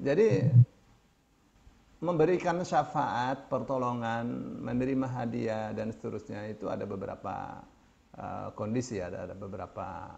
Jadi memberikan syafaat, pertolongan, menerima hadiah dan seterusnya itu ada beberapa kondisi, ada beberapa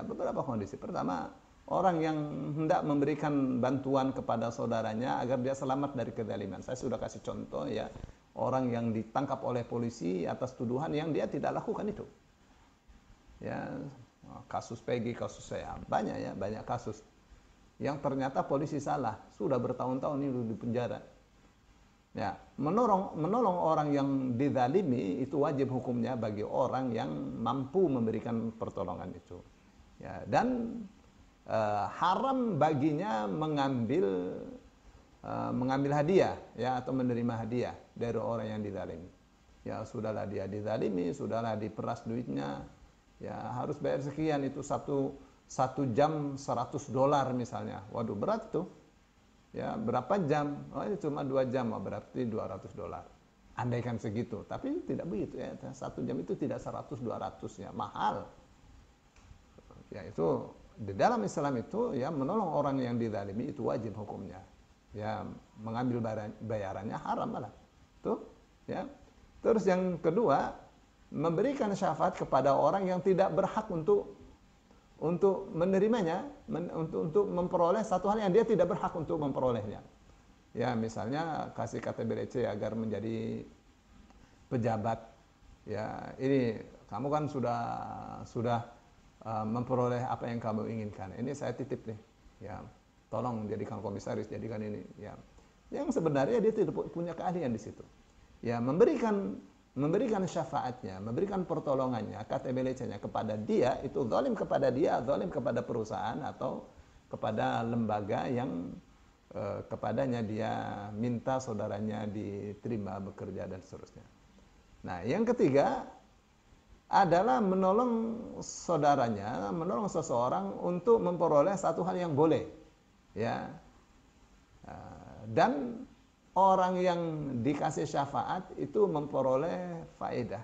beberapa kondisi. Pertama, orang yang hendak memberikan bantuan kepada saudaranya agar dia selamat dari kezaliman. Saya sudah kasih contoh ya, orang yang ditangkap oleh polisi atas tuduhan yang dia tidak lakukan itu. Ya, kasus Peggy, kasus saya, banyak kasus yang ternyata polisi salah, sudah bertahun-tahun ini di penjara. Ya, menolong orang yang dizalimi itu wajib hukumnya bagi orang yang mampu memberikan pertolongan itu. Ya, dan haram baginya mengambil hadiah ya, atau menerima hadiah dari orang yang dizalimi. Ya, sudahlah dia dizalimi, sudahlah diperas duitnya, ya harus bayar sekian, itu satu jam $100 misalnya. Waduh, berat tuh. Ya, berapa jam? Oh, ini cuma 2 jam, oh, berarti $200. Andaikan segitu, tapi tidak begitu ya. 1 jam itu tidak 100-200 ya, mahal. Ya, itu di dalam Islam itu ya, menolong orang yang dizalimi itu wajib hukumnya. Ya, mengambil bayarannya haram malah. Tuh, ya. Terus yang kedua, memberikan syafaat kepada orang yang tidak berhak untuk menerimanya, untuk memperoleh satu hal yang dia tidak berhak untuk memperolehnya. Ya, misalnya kasih KTBDC agar menjadi pejabat. Ya, ini kamu kan sudah memperoleh apa yang kamu inginkan. Ini saya titip nih. Ya, tolong jadikan komisaris, jadikan ini. Ya, yang sebenarnya dia tidak punya keahlian di situ. Ya, memberikan syafaatnya, memberikan pertolongannya, KTBLC-nya kepada dia, itu zalim kepada dia, zalim kepada perusahaan atau kepada lembaga yang kepadanya dia minta saudaranya diterima bekerja dan seterusnya. Nah, yang ketiga adalah menolong saudaranya, menolong seseorang untuk memperoleh satu hal yang boleh, ya. Dan orang yang dikasih syafaat itu memperoleh faedah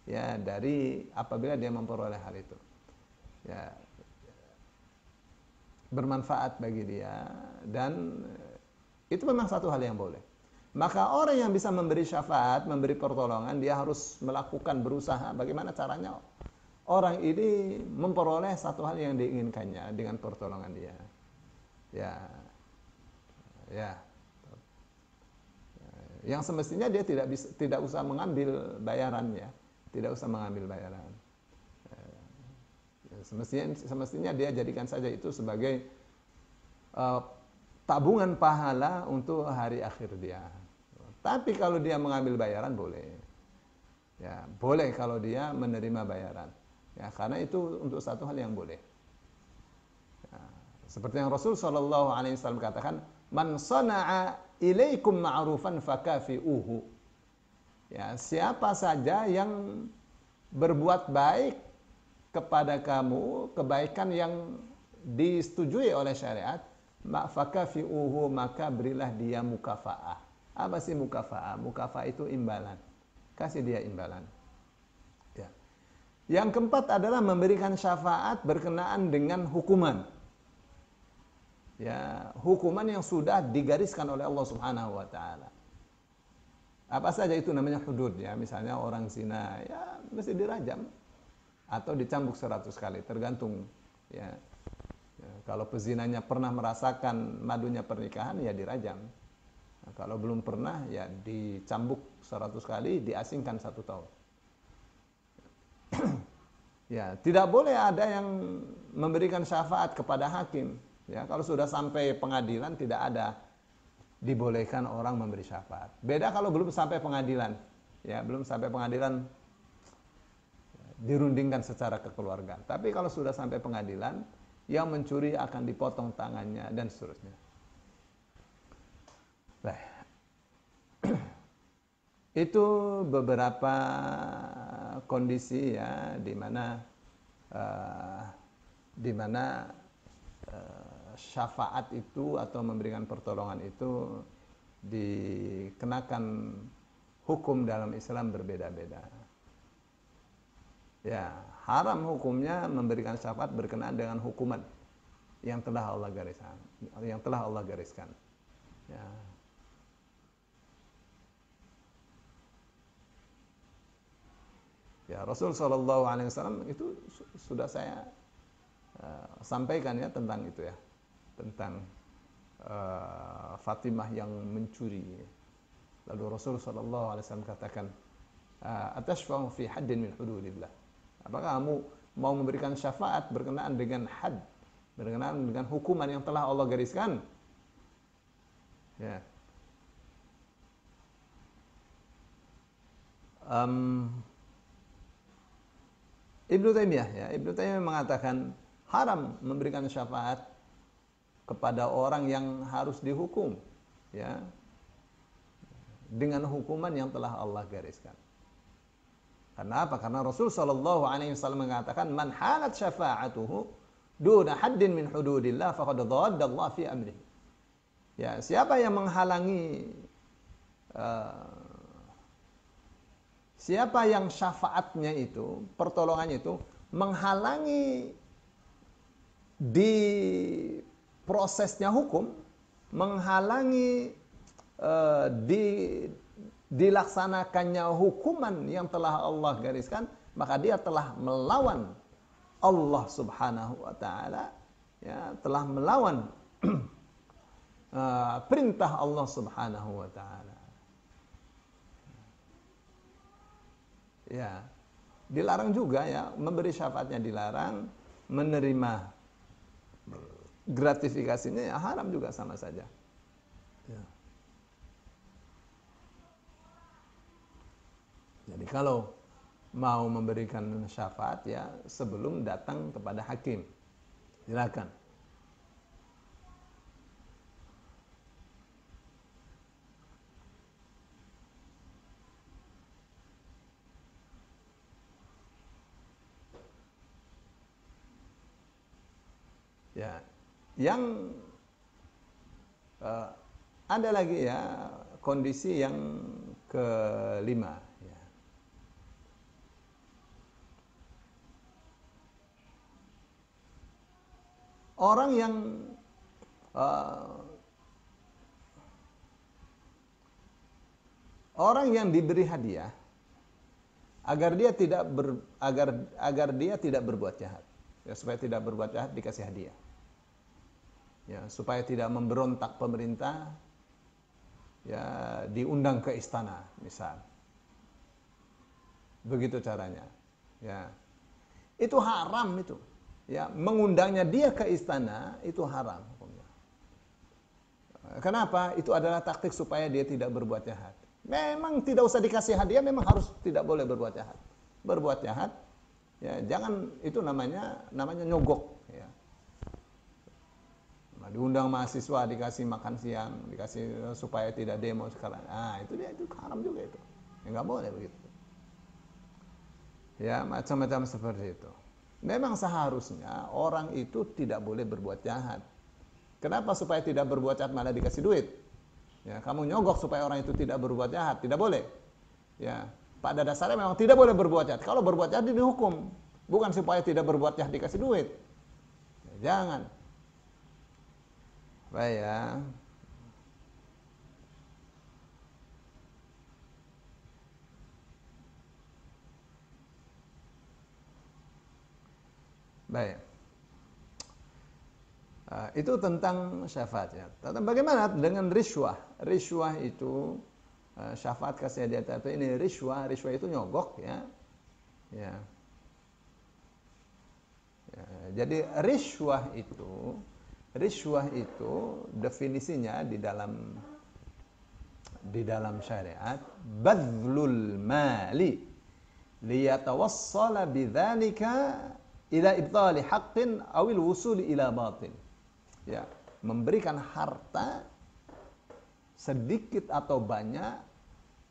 ya dari apabila dia memperoleh hal itu. Ya, bermanfaat bagi dia, dan itu memang satu hal yang boleh. Maka orang yang bisa memberi syafaat, memberi pertolongan, dia harus melakukan, berusaha bagaimana caranya orang ini memperoleh satu hal yang diinginkannya dengan pertolongan dia. Ya. Ya. Yang semestinya dia tidak usah mengambil bayarannya, tidak usah mengambil bayaran. Semestinya dia jadikan saja itu sebagai tabungan pahala untuk hari akhir dia. Tapi kalau dia mengambil bayaran boleh, ya boleh kalau dia menerima bayaran, ya karena itu untuk satu hal yang boleh. Ya, seperti yang Rasul Shallallahu Alaihi Wasallam katakan, man sana'a ilaikum ma'rufan fakafi'uhu. Ya, siapa saja yang berbuat baik kepada kamu, kebaikan yang disetujui oleh syariat, fakafi'uhu, maka berilah dia mukafaah. Apa sih mukafaah? Mukafaah itu imbalan. Kasih dia imbalan. Ya. Yang keempat adalah memberikan syafaat berkenaan dengan hukuman. Ya, hukuman yang sudah digariskan oleh Allah Subhanahu wa taala. Apa saja itu namanya hudud ya, misalnya orang zina ya mesti dirajam atau dicambuk 100 kali, tergantung ya. Ya, kalau pezinanya pernah merasakan madunya pernikahan ya dirajam. Nah, kalau belum pernah ya dicambuk 100 kali, diasingkan 1 tahun. Ya, tidak boleh ada yang memberikan syafaat kepada hakim. Ya, kalau sudah sampai pengadilan tidak ada dibolehkan orang memberi syafaat. Beda kalau belum sampai pengadilan. Ya, belum sampai pengadilan dirundingkan secara kekeluargaan. Tapi kalau sudah sampai pengadilan, yang mencuri akan dipotong tangannya dan seterusnya. Nah, itu beberapa kondisi ya di mana syafaat itu atau memberikan pertolongan itu dikenakan hukum dalam Islam berbeda-beda. Ya, haram hukumnya memberikan syafaat berkenaan dengan hukuman. yang telah Allah gariskan, Ya. Ya, Rasul Shallallahu Alaihi Wasallam itu sudah saya sampaikan ya tentang itu ya, tentang Fatimah yang mencuri. Lalu Rasul Shallallahu Alaihi Wasallam katakan, atashfa'u fi haddin min hududillah. Apakah kamu mau memberikan syafaat berkenaan dengan had, berkenaan dengan hukuman yang telah Allah gariskan? Ya. Ibnu Taimiyah mengatakan haram memberikan syafaat kepada orang yang harus dihukum, ya, dengan hukuman yang telah Allah gariskan. Karena apa? Karena Rasul Shallallahu Alaihi Wasallam mengatakan, man halat syafa'atuhu duna haddin min hududillah faqad dhaddallah fi amrihi. Ya, siapa yang menghalangi, siapa yang syafaatnya itu, pertolongannya itu menghalangi di prosesnya hukum, menghalangi dilaksanakannya hukuman yang telah Allah gariskan, maka dia telah melawan Allah Subhanahu wa taala, ya, telah melawan perintah Allah Subhanahu wa taala. Ya, dilarang juga ya, memberi syafaatnya dilarang, menerima gratifikasinya ya haram juga sama saja. Ya. Jadi kalau mau memberikan syafaat ya sebelum datang kepada hakim, silakan. Ya, yang ada lagi ya kondisi yang kelima. Ya. Orang yang diberi hadiah agar dia tidak berbuat jahat. Ya, supaya tidak berbuat jahat dikasih hadiah. Ya, supaya tidak memberontak pemerintah, ya diundang ke istana misal. Begitu caranya. Ya. Itu haram itu. Ya, mengundangnya dia ke istana itu haram hukumnya. Kenapa? Itu adalah taktik supaya dia tidak berbuat jahat. Memang tidak usah dikasih hadiah, memang harus tidak boleh berbuat jahat. Berbuat jahat, ya jangan, itu namanya nyogok, ya. Nah, diundang mahasiswa dikasih makan siang, dikasih supaya tidak demo sekarang. Ah, itu haram juga itu. Ya, nggak boleh begitu. Ya, macam-macam seperti itu. Memang seharusnya orang itu tidak boleh berbuat jahat. Kenapa? Supaya tidak berbuat jahat malah dikasih duit. Ya, kamu nyogok supaya orang itu tidak berbuat jahat, tidak boleh. Ya, pada dasarnya memang tidak boleh berbuat jahat. Kalau berbuat jahat dihukum, bukan supaya tidak berbuat jahat dikasih duit. Ya, jangan. Baik ya. Baik. Itu tentang syafaat ya. Tentang bagaimana dengan riswah? Riswah itu syafaat kasih hadiah atau ini riswah itu nyogok ya. Ya. Ya, jadi riswah itu definisinya di dalam syariat badlul mali liyatawassala bidzalika ila ibtali haqqin awil wusuli ila batin. Ya, memberikan harta sedikit atau banyak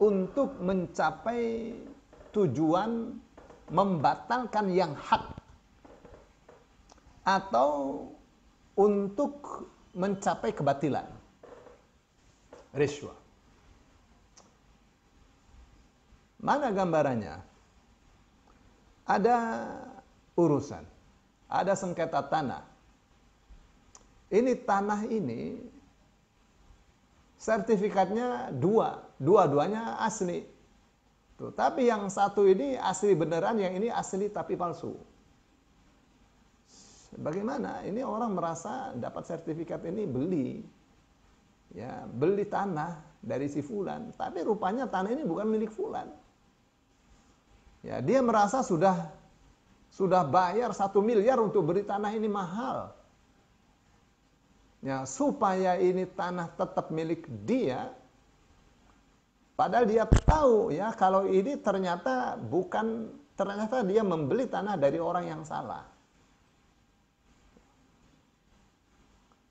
untuk mencapai tujuan membatalkan yang hak atau untuk mencapai kebatilan. Riswah. Mana gambarannya? Ada urusan, ada sengketa tanah ini tanah ini sertifikatnya dua-duanya asli. Tuh, tapi yang satu ini asli beneran, yang ini asli tapi palsu. Bagaimana? Ini orang merasa dapat sertifikat ini beli. Ya, beli tanah dari si fulan, tapi rupanya tanah ini bukan milik fulan. Ya, dia merasa sudah bayar 1 miliar untuk beli tanah ini mahal. Ya, supaya ini tanah tetap milik dia, padahal dia tahu ya kalau ini ternyata dia membeli tanah dari orang yang salah.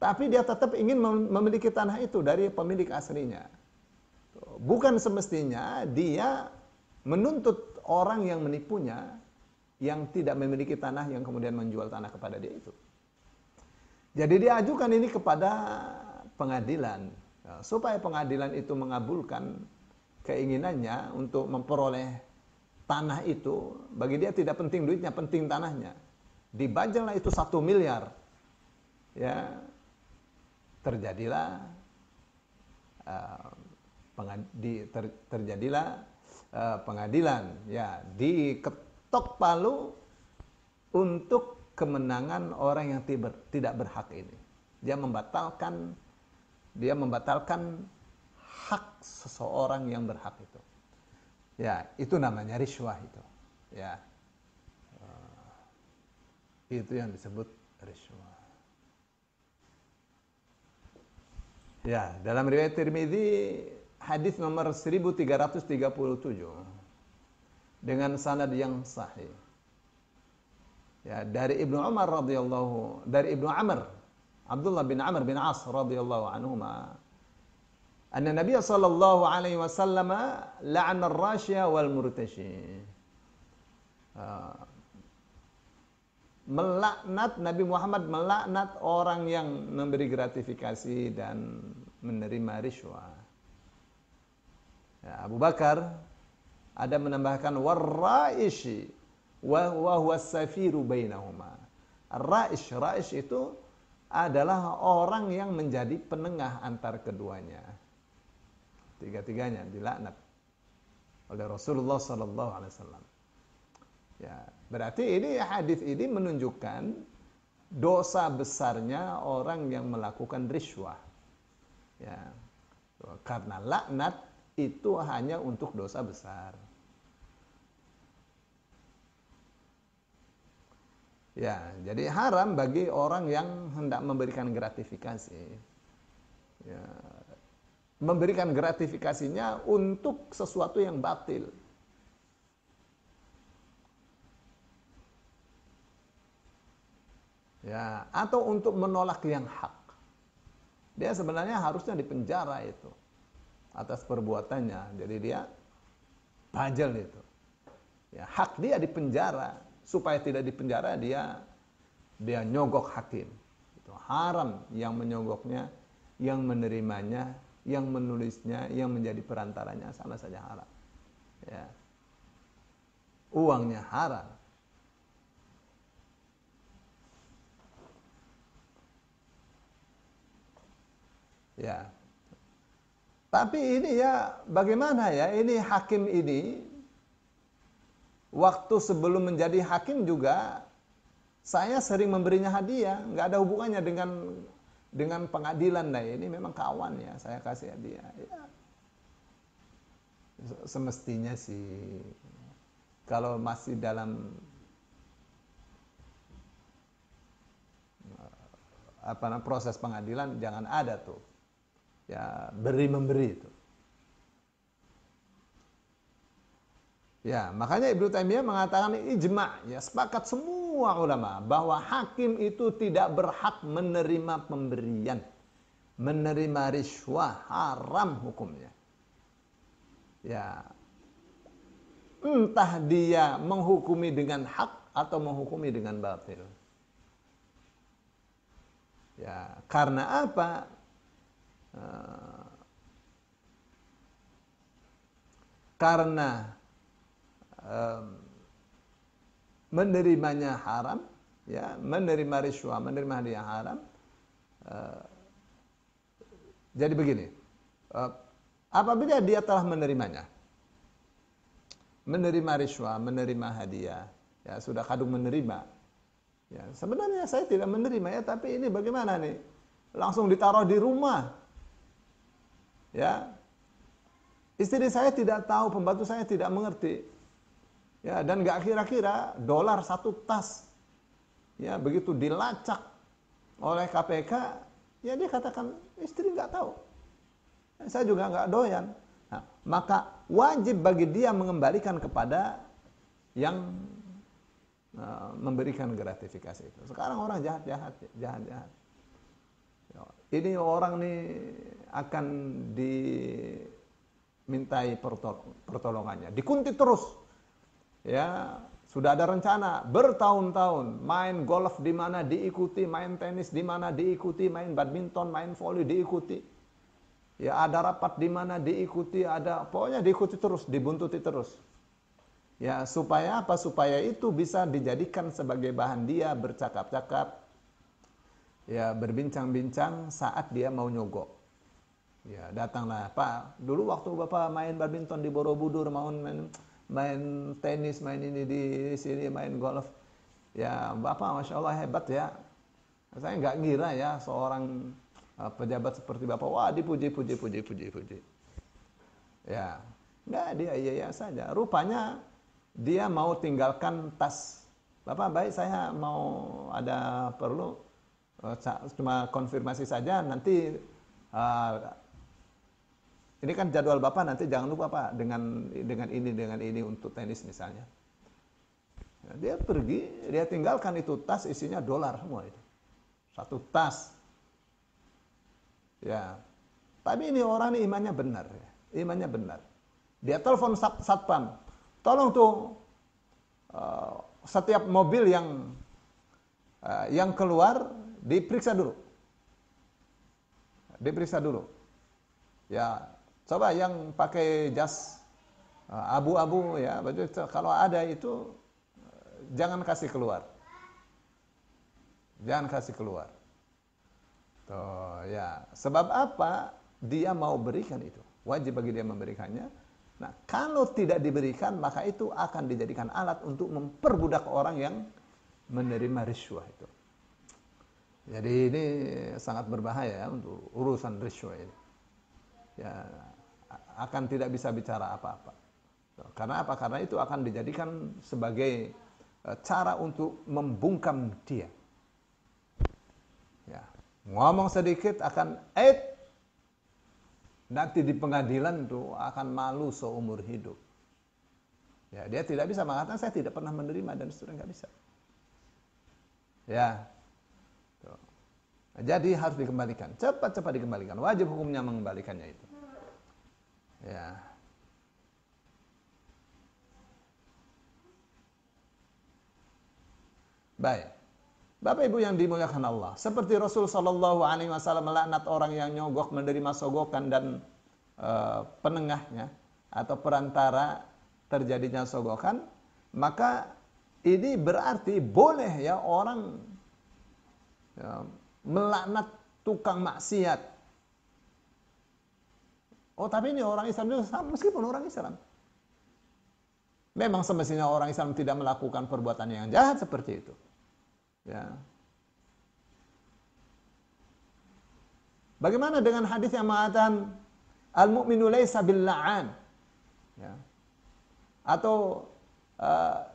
Tapi dia tetap ingin memiliki tanah itu dari pemilik aslinya. Bukan semestinya dia menuntut orang yang menipunya, yang tidak memiliki tanah, yang kemudian menjual tanah kepada dia itu. Jadi dia ajukan ini kepada pengadilan, supaya pengadilan itu mengabulkan keinginannya untuk memperoleh tanah itu. Bagi dia tidak penting duitnya, penting tanahnya. Dibajallah itu 1 miliar. Ya, terjadilah pengadilan, ya, diketok palu untuk kemenangan orang yang tidak berhak ini. Dia membatalkan hak seseorang yang berhak itu. Ya, itu namanya riswah itu. Ya, itu yang disebut riswah. Ya, dalam riwayat Tirmidzi hadis nomor 1337 dengan sanad yang sahih. Ya, dari Ibnu Amr, Abdullah bin Amr bin As radhiyallahu anhuma, anna Nabiy sallallahu alaihi wasallam la'ana ar-rashiya wal murtashi. Nabi Muhammad melaknat orang yang memberi gratifikasi dan menerima riswah. Ya, Abu Bakar ada menambahkan warra'ishi wa huwa safiru bainahuma. Ra'ish itu adalah orang yang menjadi penengah antar keduanya. Tiga-tiganya dilaknat oleh Rasulullah sallallahu alaihi wasallam. Ya, berarti ini hadis ini menunjukkan dosa besarnya orang yang melakukan riswah. Ya, karena laknat itu hanya untuk dosa besar. Ya, jadi haram bagi orang yang hendak memberikan gratifikasi. Ya, memberikan gratifikasinya untuk sesuatu yang batil. Ya, atau untuk menolak yang hak. Dia sebenarnya harusnya dipenjara itu atas perbuatannya. Jadi dia bajel itu. Ya, hak dia dipenjara. Supaya tidak dipenjara dia nyogok hakim. Itu haram yang menyogoknya, yang menerimanya, yang menulisnya, yang menjadi perantaranya, sama saja haram. Ya. Uangnya haram. Ya. Tapi ini ya bagaimana ya, ini hakim ini waktu sebelum menjadi hakim juga saya sering memberinya hadiah, nggak ada hubungannya dengan pengadilan. Nah, ini memang kawan ya, saya kasih hadiah. Ya. Semestinya sih kalau masih dalam proses pengadilan jangan ada tuh. Ya, beri-memberi itu. Ya, makanya Ibnu Taimiyah mengatakan ijma', ya, sepakat semua ulama bahwa hakim itu tidak berhak menerima pemberian, menerima riswah, haram hukumnya. Ya, entah dia menghukumi dengan hak atau menghukumi dengan batil. Ya, karena apa? Karena menerimanya haram, ya, menerima riswah, menerima hadiah haram, Jadi begini, apabila dia telah menerimanya, menerima riswah, menerima hadiah, ya sudah kadung menerima. Ya, sebenarnya saya tidak menerima ya, tapi ini bagaimana nih? Langsung ditaruh di rumah. Ya. Istri saya tidak tahu, pembantu saya tidak mengerti. Ya, dan nggak kira-kira dolar 1 tas. Ya, begitu dilacak oleh KPK, ya dia katakan istri nggak tahu. Saya juga nggak doyan. Nah, maka wajib bagi dia mengembalikan kepada yang memberikan gratifikasi itu. Sekarang orang jahat. Ini orang nih akan dimintai pertolongannya, dikuntit terus. Ya, sudah ada rencana bertahun-tahun, main golf di mana diikuti, main tenis di mana diikuti, main badminton, main volley diikuti. Ya, ada rapat di mana diikuti, pokoknya diikuti terus, dibuntuti terus. Ya, supaya apa? Supaya itu bisa dijadikan sebagai bahan dia bercakap-cakap, ya, berbincang-bincang saat dia mau nyogok. Ya, datanglah, Pak, dulu waktu Bapak main badminton di Borobudur, main tenis, main ini di sini, main golf. Ya, Bapak Masya Allah hebat ya. Saya nggak ngira ya seorang pejabat seperti Bapak, wah dipuji. Ya, nggak, dia iya saja. Rupanya dia mau tinggalkan tas. Bapak, baik, saya mau ada perlu, cuma konfirmasi saja, nanti ini kan jadwal Bapak, nanti jangan lupa Pak dengan ini untuk tenis misalnya. Ya, dia pergi, dia tinggalkan itu tas isinya dolar semua itu. 1 tas. Ya. Tapi ini orang ini imannya benar ya. Imannya benar. Dia telepon satpam. Tolong tuh setiap mobil yang keluar diperiksa dulu. Ya, coba yang pakai jas abu-abu ya, baju kalau ada itu jangan kasih keluar. Tuh, ya. Sebab apa? Dia mau berikan itu. Wajib bagi dia memberikannya. Nah, kalau tidak diberikan, maka itu akan dijadikan alat untuk memperbudak orang yang menerima riswah itu. Jadi ini sangat berbahaya untuk urusan riswah ini. Ya, akan tidak bisa bicara apa-apa. Karena apa? Karena itu akan dijadikan sebagai cara untuk membungkam dia. Ya, ngomong sedikit akan nanti di pengadilan tuh akan malu seumur hidup. Ya, dia tidak bisa mengatakan saya tidak pernah menerima dan sudah nggak bisa. Ya. Tuh. Nah, jadi harus dikembalikan, cepat-cepat dikembalikan. Wajib hukumnya mengembalikannya itu. Ya. Baik. Bapak Ibu yang dimuliakan Allah, seperti Rasul sallallahu alaihi wasallam melaknat orang yang nyogok, menerima sogokan dan penengahnya atau perantara terjadinya sogokan, maka ini berarti boleh ya orang melaknat tukang maksiat. Oh, tapi ini orang Islam juga, meskipun orang Islam. Memang semestinya orang Islam tidak melakukan perbuatan yang jahat seperti itu. Ya. Bagaimana dengan hadis yang mengatakan al-mu'minu laisa bil-la'an? Ya. Atau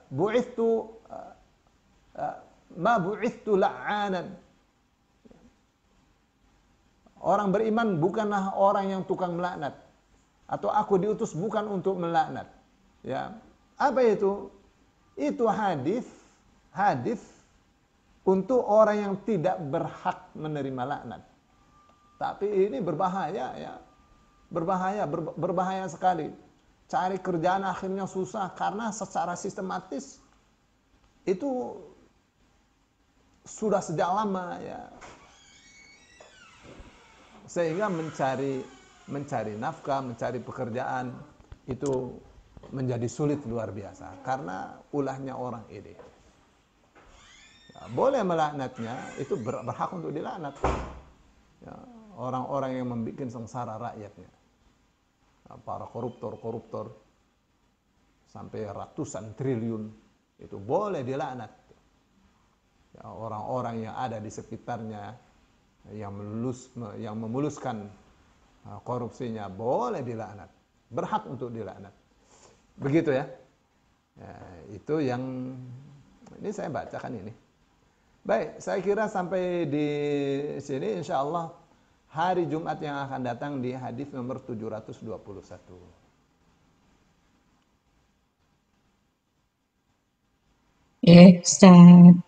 bu'ithtu ma bu'ithtu la'anan. Orang beriman bukanlah orang yang tukang melaknat, atau aku diutus bukan untuk melaknat. Ya. Apa itu? Itu hadis untuk orang yang tidak berhak menerima laknat. Tapi ini berbahaya ya. Berbahaya sekali. Cari kerjaan akhirnya susah karena secara sistematis itu sudah sejak lama ya. Sehingga mencari nafkah, mencari pekerjaan itu menjadi sulit luar biasa karena ulahnya orang ini. Boleh melaknatnya, itu berhak untuk dilaknat. ya, orang-orang yang membuat sengsara rakyatnya, para koruptor sampai ratusan triliun, itu boleh dilaknat. Ya, orang-orang yang ada di sekitarnya yang memuluskan korupsinya boleh dilaknat, berhak untuk dilaknat. Begitu ya. Ya, itu yang ini saya bacakan ini. Baik, saya kira sampai di sini insya Allah hari Jumat yang akan datang di hadis nomor 721. Ustaz.